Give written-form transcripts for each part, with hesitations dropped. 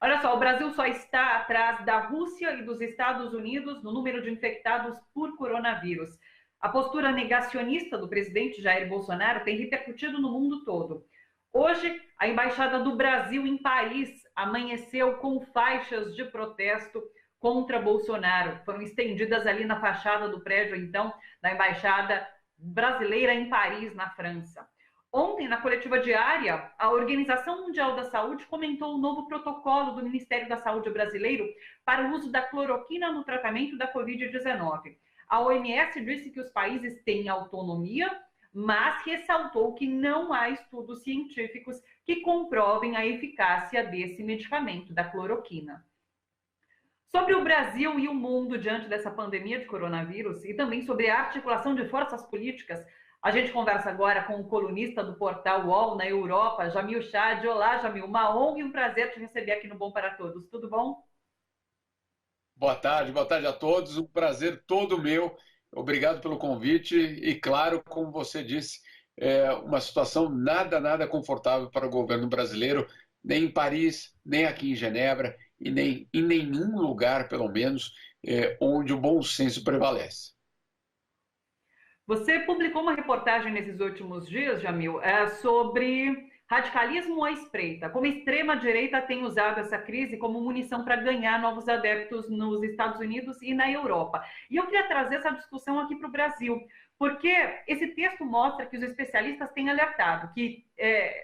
Olha só, o Brasil só está atrás da Rússia e dos Estados Unidos no número de infectados por coronavírus. A postura negacionista do presidente Jair Bolsonaro tem repercutido no mundo todo. Hoje, a Embaixada do Brasil em Paris amanheceu com faixas de protesto contra Bolsonaro. Foram estendidas ali na fachada do prédio, então, da Embaixada Brasileira em Paris, na França. Ontem, na coletiva diária, a Organização Mundial da Saúde comentou o novo protocolo do Ministério da Saúde brasileiro para o uso da cloroquina no tratamento da Covid-19. A OMS disse que os países têm autonomia, mas ressaltou que não há estudos científicos que comprovem a eficácia desse medicamento, da cloroquina. Sobre o Brasil e o mundo diante dessa pandemia de coronavírus e também sobre a articulação de forças políticas, a gente conversa agora com o colunista do portal UOL na Europa, Jamil Chad. Olá, Jamil, uma honra e um prazer te receber aqui no Bom para Todos. Tudo bom? Boa tarde a todos. Um prazer todo meu. Obrigado pelo convite e, claro, como você disse, é uma situação nada confortável para o governo brasileiro, nem em Paris, nem aqui em Genebra e nem em nenhum lugar, pelo menos, onde o bom senso prevalece. Você publicou uma reportagem nesses últimos dias, Jamil, sobre radicalismo à espreita. Como a extrema-direita tem usado essa crise como munição para ganhar novos adeptos nos Estados Unidos e na Europa. E eu queria trazer essa discussão aqui para o Brasil, porque esse texto mostra que os especialistas têm alertado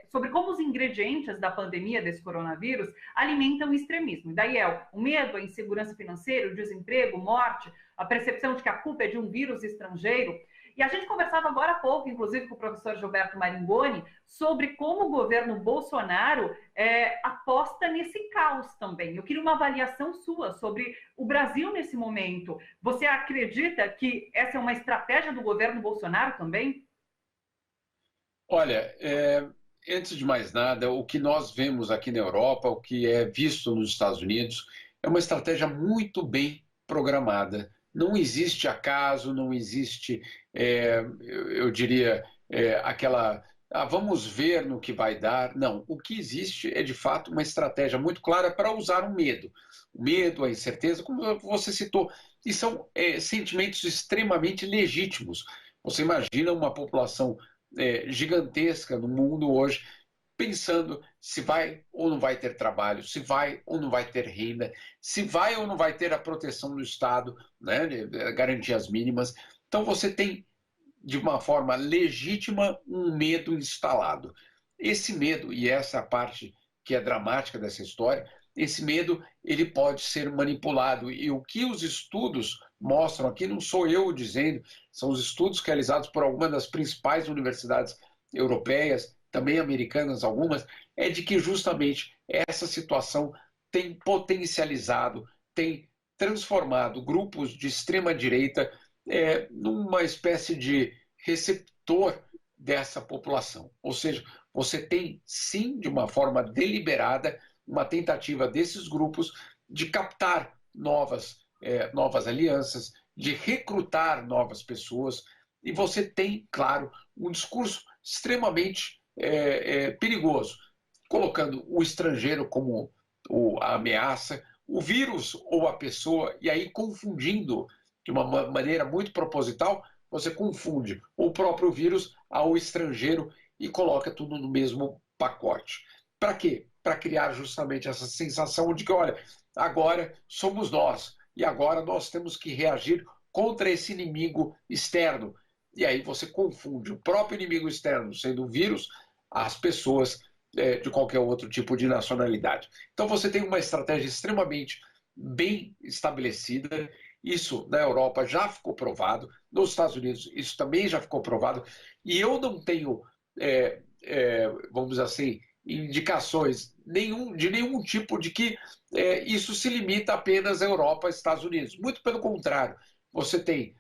sobre como os ingredientes da pandemia desse coronavírus alimentam o extremismo. E daí o medo, a insegurança financeira, o desemprego, morte, a percepção de que a culpa é de um vírus estrangeiro. E a gente conversava agora há pouco, inclusive com o professor Gilberto Maringoni, sobre como o governo Bolsonaro aposta nesse caos também. Eu queria uma avaliação sua sobre o Brasil nesse momento. Você acredita que essa é uma estratégia do governo Bolsonaro também? Olha, antes de mais nada, o que nós vemos aqui na Europa, o que é visto nos Estados Unidos, é uma estratégia muito bem programada. Não existe acaso, não existe, eu diria, aquela, vamos ver no que vai dar. Não, o que existe é, de fato, uma estratégia muito clara para usar o medo. O medo, a incerteza, como você citou, e são sentimentos extremamente legítimos. Você imagina uma população gigantesca no mundo hoje, pensando se vai ou não vai ter trabalho, se vai ou não vai ter renda, se vai ou não vai ter a proteção do Estado, né, garantias mínimas. Então você tem, de uma forma legítima, um medo instalado. Esse medo, e essa é a parte que é dramática dessa história, esse medo ele pode ser manipulado. E o que os estudos mostram aqui, não sou eu dizendo, são os estudos realizados por algumas das principais universidades europeias, também americanas algumas, é de que justamente essa situação tem potencializado, tem transformado grupos de extrema-direita numa espécie de receptor dessa população. Ou seja, você tem sim, de uma forma deliberada, uma tentativa desses grupos de captar novas alianças, de recrutar novas pessoas, e você tem, claro, um discurso extremamente perigoso, colocando o estrangeiro como a ameaça, o vírus ou a pessoa, e aí confundindo de uma maneira muito proposital, você confunde o próprio vírus ao estrangeiro e coloca tudo no mesmo pacote. Para quê? Para criar justamente essa sensação de que, olha, agora somos nós, e agora nós temos que reagir contra esse inimigo externo. E aí você confunde o próprio inimigo externo, sendo o vírus, as pessoas de qualquer outro tipo de nacionalidade. Então você tem uma estratégia extremamente bem estabelecida. Isso na Europa já ficou provado, nos Estados Unidos isso também já ficou provado, e eu não tenho, vamos dizer assim, indicações de nenhum tipo de que isso se limita apenas à Europa e Estados Unidos. Muito pelo contrário, você tem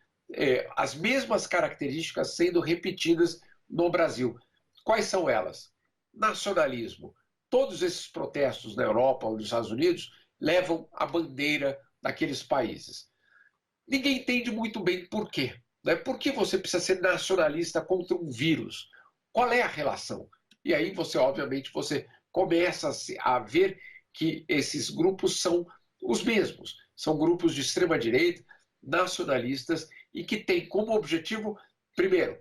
as mesmas características sendo repetidas no Brasil. Quais são elas? Nacionalismo. Todos esses protestos na Europa ou nos Estados Unidos levam a bandeira daqueles países. Ninguém entende muito bem por quê. Né? Por que você precisa ser nacionalista contra um vírus? Qual é a relação? E aí você, obviamente, você começa a ver que esses grupos são os mesmos. São grupos de extrema-direita, nacionalistas, e que têm como objetivo, primeiro,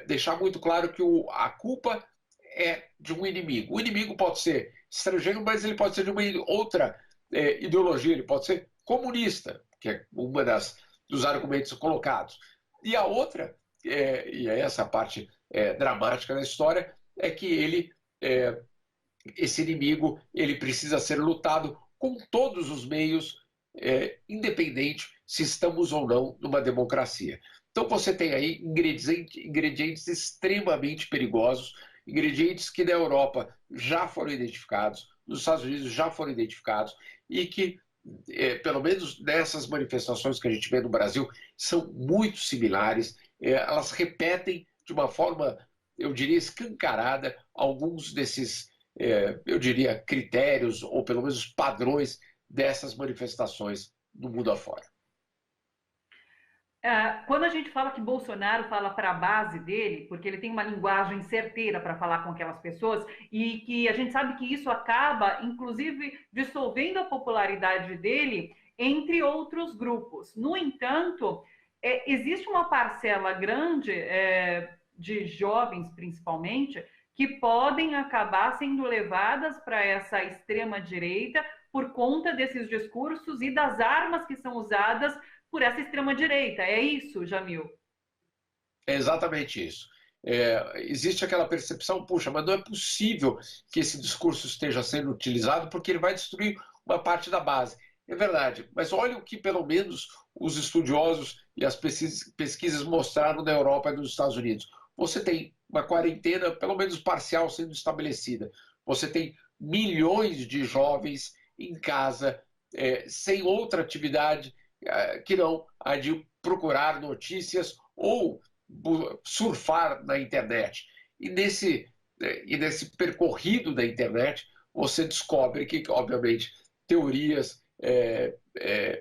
deixar muito claro que a culpa é de um inimigo. O inimigo pode ser estrangeiro, mas ele pode ser de uma outra ideologia, ele pode ser comunista, que é uma dos argumentos colocados. E a outra, e é essa parte dramática da história, é que esse inimigo ele precisa ser lutado com todos os meios, independente se estamos ou não numa democracia. Então você tem aí ingredientes extremamente perigosos, ingredientes que na Europa já foram identificados, nos Estados Unidos já foram identificados e que, pelo menos nessas manifestações que a gente vê no Brasil, são muito similares. Elas repetem de uma forma, eu diria, escancarada alguns desses, eu diria, critérios ou pelo menos padrões dessas manifestações no mundo afora. Quando a gente fala que Bolsonaro fala para a base dele, porque ele tem uma linguagem certeira para falar com aquelas pessoas, e que a gente sabe que isso acaba, inclusive, dissolvendo a popularidade dele entre outros grupos. No entanto, existe uma parcela grande de jovens, principalmente, que podem acabar sendo levadas para essa extrema-direita por conta desses discursos e das armas que são usadas por essa extrema-direita. É isso, Jamil? É exatamente isso. Existe aquela percepção, puxa, mas não é possível que esse discurso esteja sendo utilizado porque ele vai destruir uma parte da base. É verdade, mas olha o que pelo menos os estudiosos e as pesquisas mostraram na Europa e nos Estados Unidos. Você tem uma quarentena, pelo menos parcial, sendo estabelecida. Você tem milhões de jovens em casa, sem outra atividade que não a de procurar notícias ou surfar na internet. E nesse percorrido da internet, você descobre que, obviamente, teorias,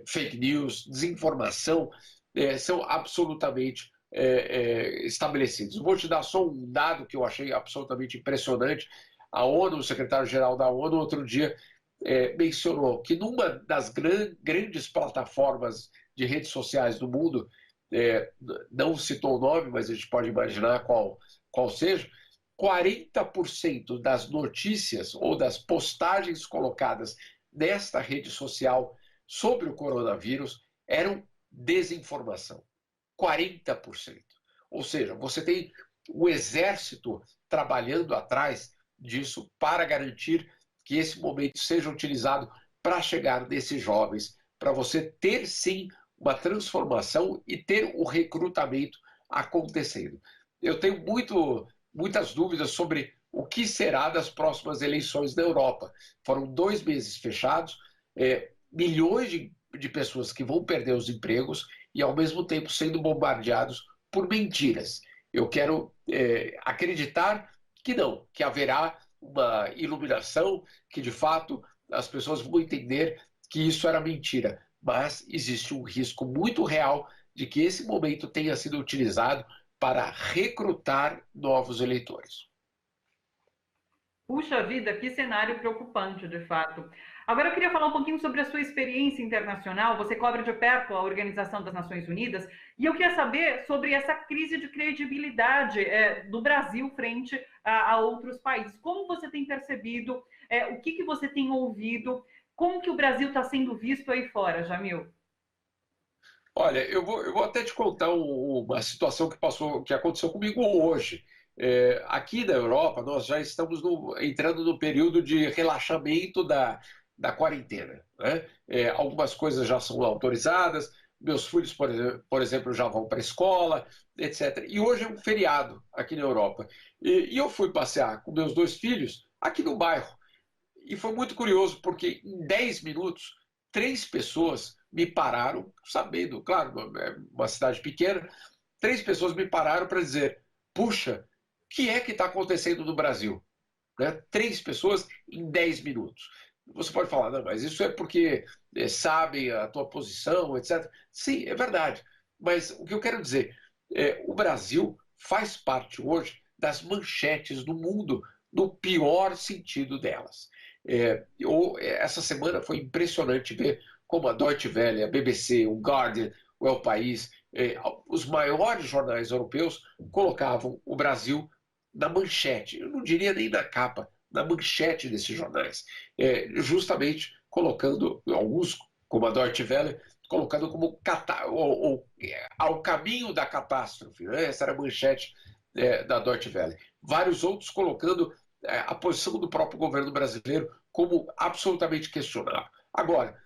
fake news, desinformação são absolutamente estabelecidos. Vou te dar só um dado que eu achei absolutamente impressionante. A ONU, o secretário-geral da ONU, outro dia mencionou que numa das grandes plataformas de redes sociais do mundo, não citou o nome, mas a gente pode imaginar qual seja, 40% das notícias ou das postagens colocadas nesta rede social sobre o coronavírus eram desinformação. 40%. Ou seja, você tem o exército trabalhando atrás disso para garantir que esse momento seja utilizado para chegar nesses jovens, para você ter sim uma transformação e ter o recrutamento acontecendo. Eu tenho muitas dúvidas sobre o que será das próximas eleições na Europa. Foram 2 meses fechados, milhões de pessoas que vão perder os empregos e, ao mesmo tempo, sendo bombardeados por mentiras. Eu quero acreditar que não, que haverá uma iluminação, que de fato as pessoas vão entender que isso era mentira. Mas existe um risco muito real de que esse momento tenha sido utilizado para recrutar novos eleitores. Puxa vida, que cenário preocupante, de fato. Agora eu queria falar um pouquinho sobre a sua experiência internacional. Você cobre de perto a Organização das Nações Unidas e eu queria saber sobre essa crise de credibilidade do Brasil frente a outros países. Como você tem percebido, o que você tem ouvido, como que o Brasil está sendo visto aí fora, Jamil? Olha, eu vou até te contar uma situação que aconteceu comigo hoje. Aqui na Europa, nós já estamos entrando no período de relaxamento da quarentena, né? Algumas coisas já são autorizadas, meus filhos, por exemplo, já vão para a escola, etc. E hoje é um feriado aqui na Europa. E eu fui passear com meus 2 filhos aqui no bairro. E foi muito curioso, porque em 10 minutos, 3 pessoas me pararam, sabendo, claro, é uma cidade pequena, 3 pessoas me pararam para dizer: puxa, o que é que está acontecendo no Brasil? Né? 3 pessoas em 10 minutos. Você pode falar, não, mas isso é porque sabem a tua posição, etc. Sim, é verdade. Mas o que eu quero dizer, o Brasil faz parte hoje das manchetes do mundo, no pior sentido delas. Essa semana foi impressionante ver como a Deutsche Welle, a BBC, o Guardian, o El País, os maiores jornais europeus colocavam o Brasil na manchete, eu não diria nem na capa, na manchete desses jornais, justamente colocando alguns, como a Deutsche Welle, colocando como ao caminho da catástrofe, né? Essa era a manchete da Deutsche Welle. Vários outros colocando a posição do próprio governo brasileiro como absolutamente questionável. Agora,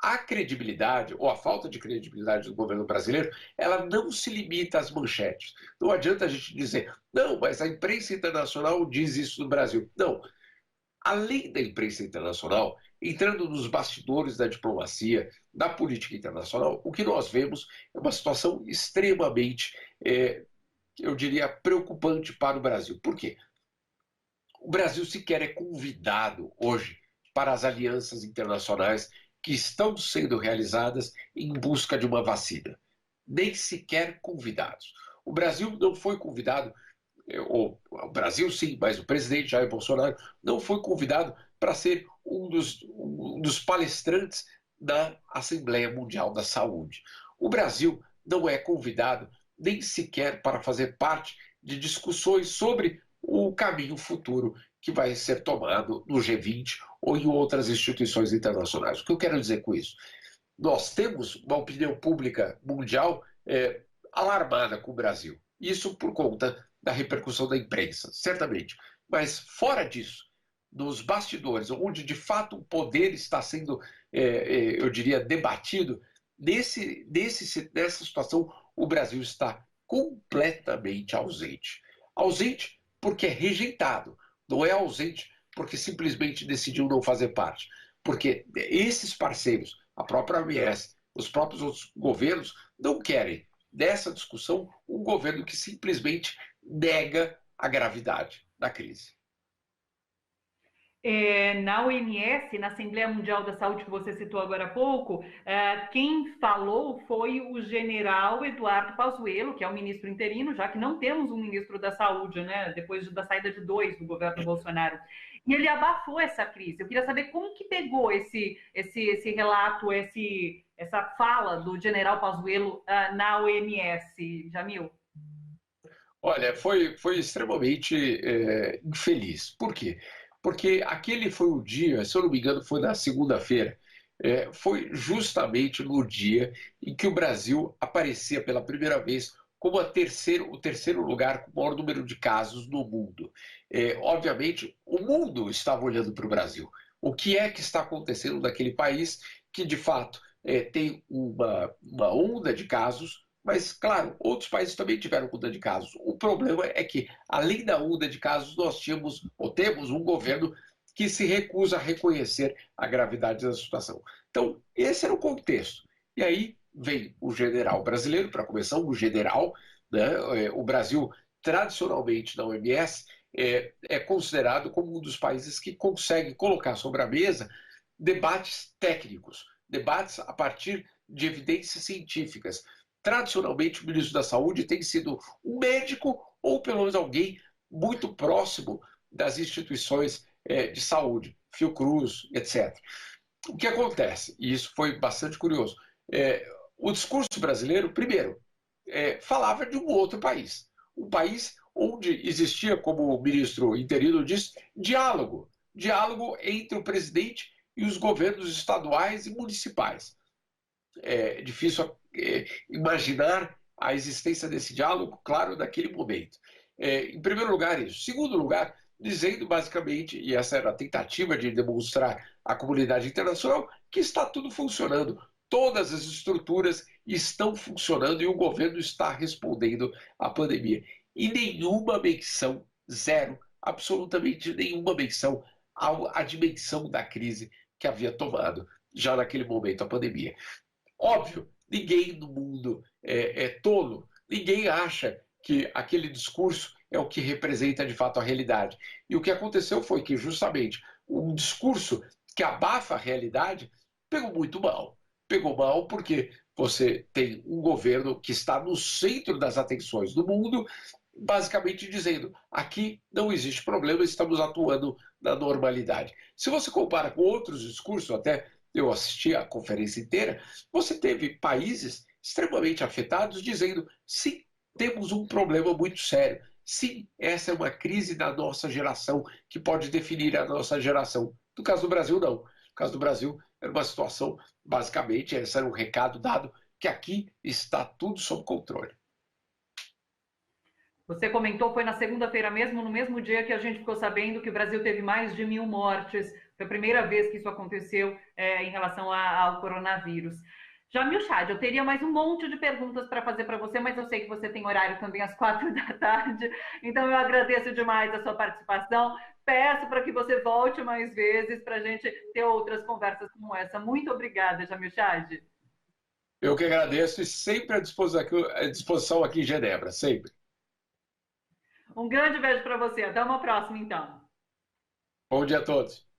a credibilidade, ou a falta de credibilidade do governo brasileiro, ela não se limita às manchetes. Não adianta a gente dizer, não, mas a imprensa internacional diz isso no Brasil. Não. Além da imprensa internacional, entrando nos bastidores da diplomacia, da política internacional, o que nós vemos é uma situação extremamente, eu diria, preocupante para o Brasil. Por quê? O Brasil sequer é convidado hoje para as alianças internacionais que estão sendo realizadas em busca de uma vacina. Nem sequer convidados. O Brasil não foi convidado, o Brasil sim, mas o presidente Jair Bolsonaro não foi convidado para ser um dos palestrantes da Assembleia Mundial da Saúde. O Brasil não é convidado nem sequer para fazer parte de discussões sobre o caminho futuro que vai ser tomado no G20 ou em outras instituições internacionais. O que eu quero dizer com isso? Nós temos uma opinião pública mundial alarmada com o Brasil. Isso por conta da repercussão da imprensa, certamente. Mas fora disso, nos bastidores, onde de fato o poder está sendo, eu diria, debatido, nessa situação o Brasil está completamente ausente. Ausente porque é rejeitado, não é ausente porque simplesmente decidiu não fazer parte. Porque esses parceiros, a própria OMS, os próprios outros governos, não querem, nessa discussão, um governo que simplesmente nega a gravidade da crise. Na OMS, na Assembleia Mundial da Saúde, que você citou agora há pouco, quem falou foi o general Eduardo Pazuello, que é o ministro interino, já que não temos um ministro da Saúde, né, depois da saída de 2 do governo Bolsonaro. E ele abafou essa crise. Eu queria saber como que pegou esse relato, essa fala do general Pazuello na OMS, Jamil. Olha, foi extremamente infeliz. Por quê? Porque aquele foi o dia, se eu não me engano, foi na segunda-feira, foi justamente no dia em que o Brasil aparecia pela primeira vez como o terceiro lugar com o maior número de casos no mundo. Obviamente, o mundo estava olhando para o Brasil. O que é que está acontecendo naquele país que, de fato, tem uma onda de casos, mas, claro, outros países também tiveram onda de casos. O problema é que, além da onda de casos, nós tínhamos, ou temos, um governo que se recusa a reconhecer a gravidade da situação. Então, esse era o contexto. E aí vem o general brasileiro, para começar, um general, né? O Brasil, tradicionalmente, na OMS, é considerado como um dos países que consegue colocar sobre a mesa debates técnicos, debates a partir de evidências científicas. Tradicionalmente, o ministro da Saúde tem sido um médico ou pelo menos alguém muito próximo das instituições de saúde, Fiocruz, etc. O que acontece, e isso foi bastante curioso, o discurso brasileiro, primeiro, falava de um outro país, um país onde existia, como o ministro interino disse, diálogo entre o presidente e os governos estaduais e municipais. É difícil imaginar a existência desse diálogo, claro, naquele momento. Em primeiro lugar, isso. Segundo lugar, dizendo basicamente, e essa era a tentativa de demonstrar à comunidade internacional, que está tudo funcionando. Todas as estruturas estão funcionando e o governo está respondendo à pandemia. E nenhuma menção, zero, absolutamente nenhuma menção à dimensão da crise que havia tomado já naquele momento a pandemia. Óbvio, ninguém no mundo é tolo, ninguém acha que aquele discurso é o que representa de fato a realidade. E o que aconteceu foi que justamente um discurso que abafa a realidade pegou muito mal. Pegou mal porque você tem um governo que está no centro das atenções do mundo, basicamente dizendo: aqui não existe problema, estamos atuando na normalidade. Se você compara com outros discursos, até eu assisti a conferência inteira, você teve países extremamente afetados dizendo: sim, temos um problema muito sério. Sim, essa é uma crise da nossa geração que pode definir a nossa geração. No caso do Brasil, não. No caso do Brasil, era uma situação, basicamente, esse era um recado dado, que aqui está tudo sob controle. Você comentou, foi na segunda-feira mesmo, no mesmo dia que a gente ficou sabendo que o Brasil teve mais de 1.000 mortes. Foi a primeira vez que isso aconteceu em relação ao coronavírus. Jamil Chad, eu teria mais um monte de perguntas para fazer para você, mas eu sei que você tem horário também às 4 da tarde, então eu agradeço demais a sua participação. Peço para que você volte mais vezes para a gente ter outras conversas como essa. Muito obrigada, Jamil Chad. Eu que agradeço e sempre à disposição aqui em Genebra, sempre. Um grande beijo para você. Até uma próxima, então. Bom dia a todos.